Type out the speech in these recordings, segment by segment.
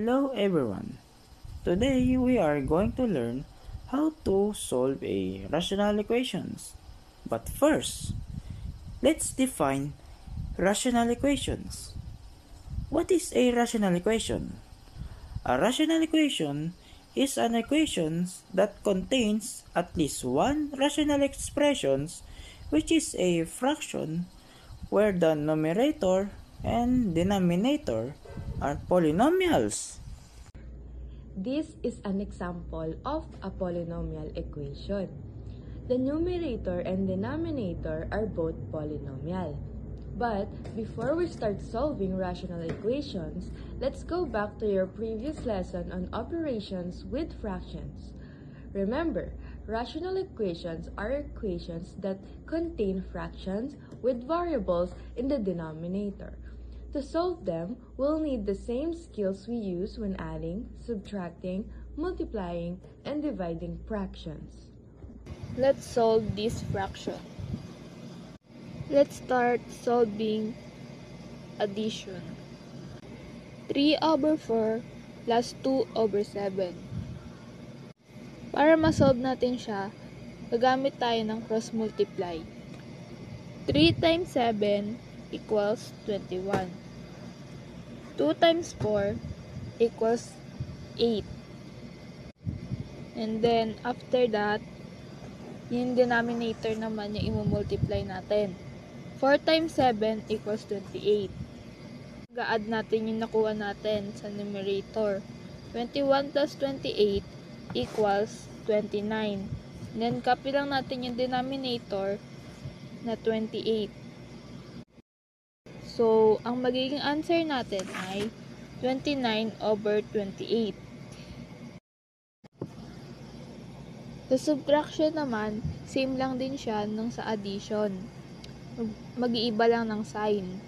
Hello everyone. Today we are going to learn how to solve a rational equations. But first, let's define rational equations. What is a rational equation? A rational equation is an equation that contains at least one rational expression, which is a fraction where the numerator and denominator are polynomials. This is an example of a polynomial equation. The numerator and denominator are both polynomial. But before we start solving rational equations, let's go back to your previous lesson on operations with fractions. Remember, rational equations are equations that contain fractions with variables in the denominator. To solve them, we'll need the same skills we use when adding, subtracting, multiplying, and dividing fractions. Let's solve this fraction. Let's start solving addition. 3/4 plus 2/7. Para ma-solve natin siya, gagamit tayo ng cross-multiply. 3 times 7 equals 21. 2 times 4 equals 8. And then, after that, yung denominator naman yung i-multiply natin. 4 times 7 equals 28. Ga-add natin yung nakuha natin sa numerator. 21 plus 28 equals 29. Then, copy lang natin yung denominator na 28. So, ang magiging answer natin ay 29/28. Sa subtraction naman, same lang din siya nung sa addition. Mag-iiba lang ng sign.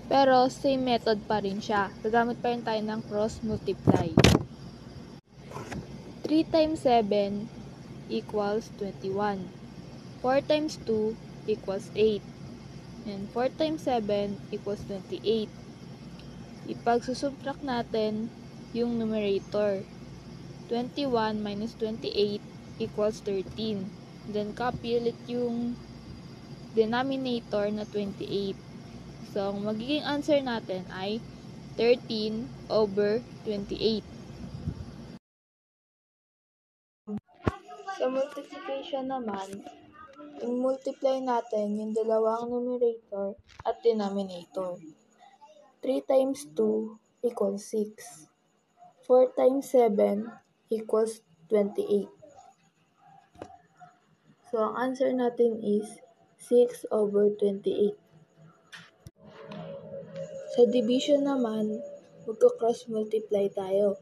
Pero, same method pa rin siya. Gagamit pa rin tayo ng cross-multiply. 3 times 7 equals 21. 4 times 2 equals 8. And 4 times 7 equals 28. Ipagsusubtract natin yung numerator. 21 minus 28 equals 13. Then, copy ulit yung denominator na 28. So, ang magiging answer natin ay 13/28. Sa multiplication naman, i-multiply natin yung dalawang numerator at denominator. 3 times 2 equals 6. 4 times 7 equals 28. So, ang answer natin is 6/28. Sa division naman, magka-cross multiply tayo.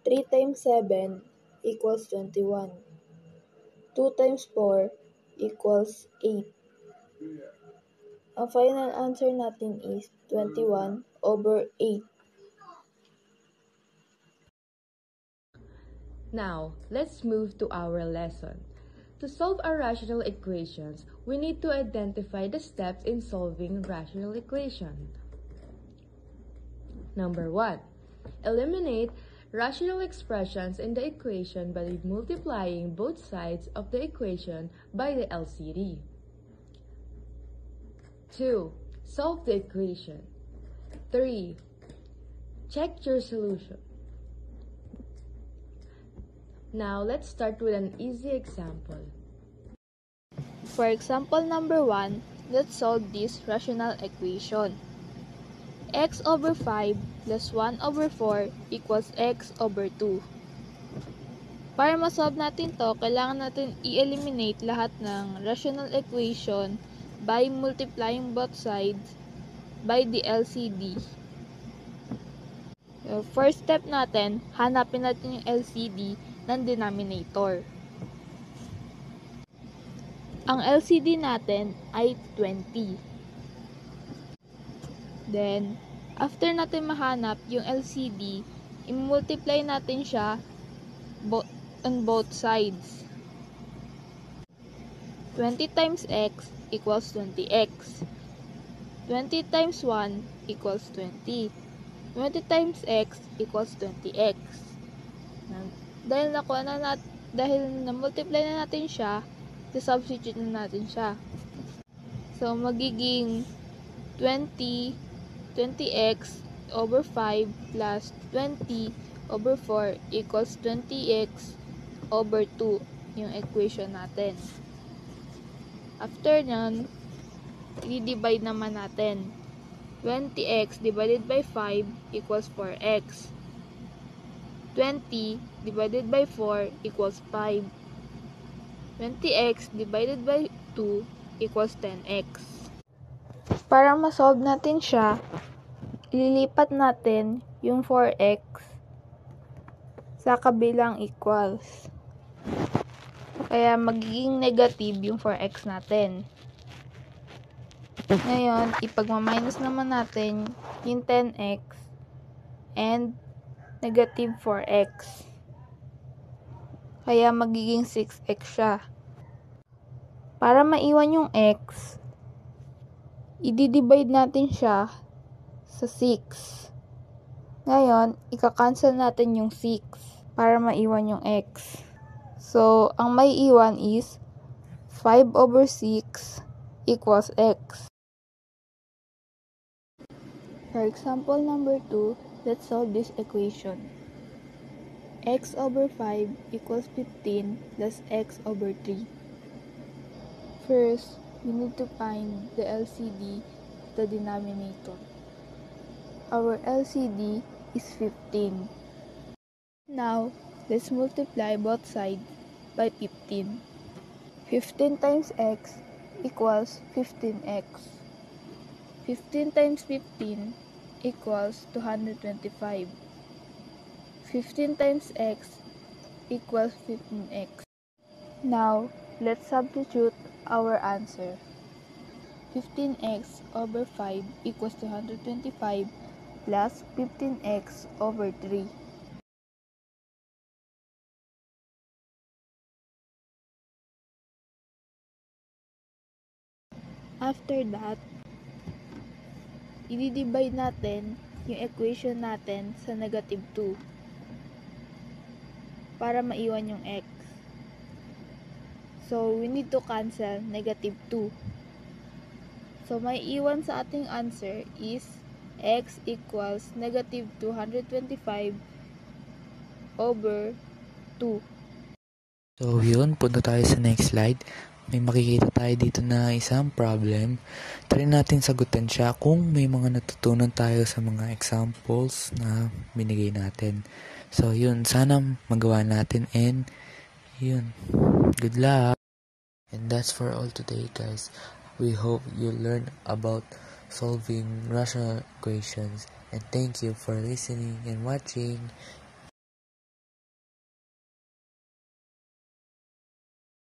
3 times 7 equals 21. 2 times 4 equals 8. Ang final answer natin is 21/8. Now, let's move to our lesson. To solve our rational equations, we need to identify the steps in solving rational equation. Number 1. Eliminate rational expressions in the equation by multiplying both sides of the equation by the LCD. 2. Solve the equation. 3. Check your solution. Now, let's start with an easy example. For example number 1, let's solve this rational equation. X/5 plus 1/4 equals X/2. Para ma-solve natin to, kailangan natin i-eliminate lahat ng rational equation by multiplying both sides by the LCD. So, first step natin, hanapin natin yung LCD ng denominator. Ang LCD natin ay 20. Then, after natin mahanap yung LCD, i-multiply natin siya on both sides. 20 times x equals 20x. 20 times 1 equals 20. 20 times x equals 20x. Dahil na-multiply na natin siya, substitute na natin siya. So, magiging 20x over 5 plus 20 over 4 equals 20x over 2 yung equation natin. After nyan, i-divide naman natin. 20x divided by 5 equals 4x. 20 divided by 4 equals 5. 20x divided by 2 equals 10x. Para ma-solve natin siya, ililipat natin yung 4x sa kabilang equals. Kaya magiging negative yung 4x natin. Ngayon, ipagmaminus naman natin yung 10x and negative 4x. Kaya magiging 6x siya. Para maiwan yung x, i-divide natin siya sa 6. Ngayon, ika-cancel natin yung 6 para maiwan yung x. So, ang may iwan is 5 over 6 equals x. For example number 2, let's solve this equation. X over 5 equals 15 plus x over 3. First, we need to find the LCD of the denominator. Our LCD is 15. Now, let's multiply both sides by 15. 15 times x equals 15x. 15 times 15 equals 225. 15 times x equals 15x. Now, let's substitute our answer. 15x over 5 equals 225 plus 15x over 3. After that, i-divide natin yung equation natin sa negative 2 para maiwan yung x. So, we need to cancel negative 2. So, may iwan sa ating answer is x equals negative 225 over 2. So, yun. Punta tayo sa next slide. May makikita tayo dito na isang problem. Try natin sagutin siya kung may mga natutunan tayo sa mga examples na binigay natin. So, yun. Sana magawa natin and yun. Good luck! And that's for all today, guys. We hope you learned about solving rational equations. And thank you for listening and watching.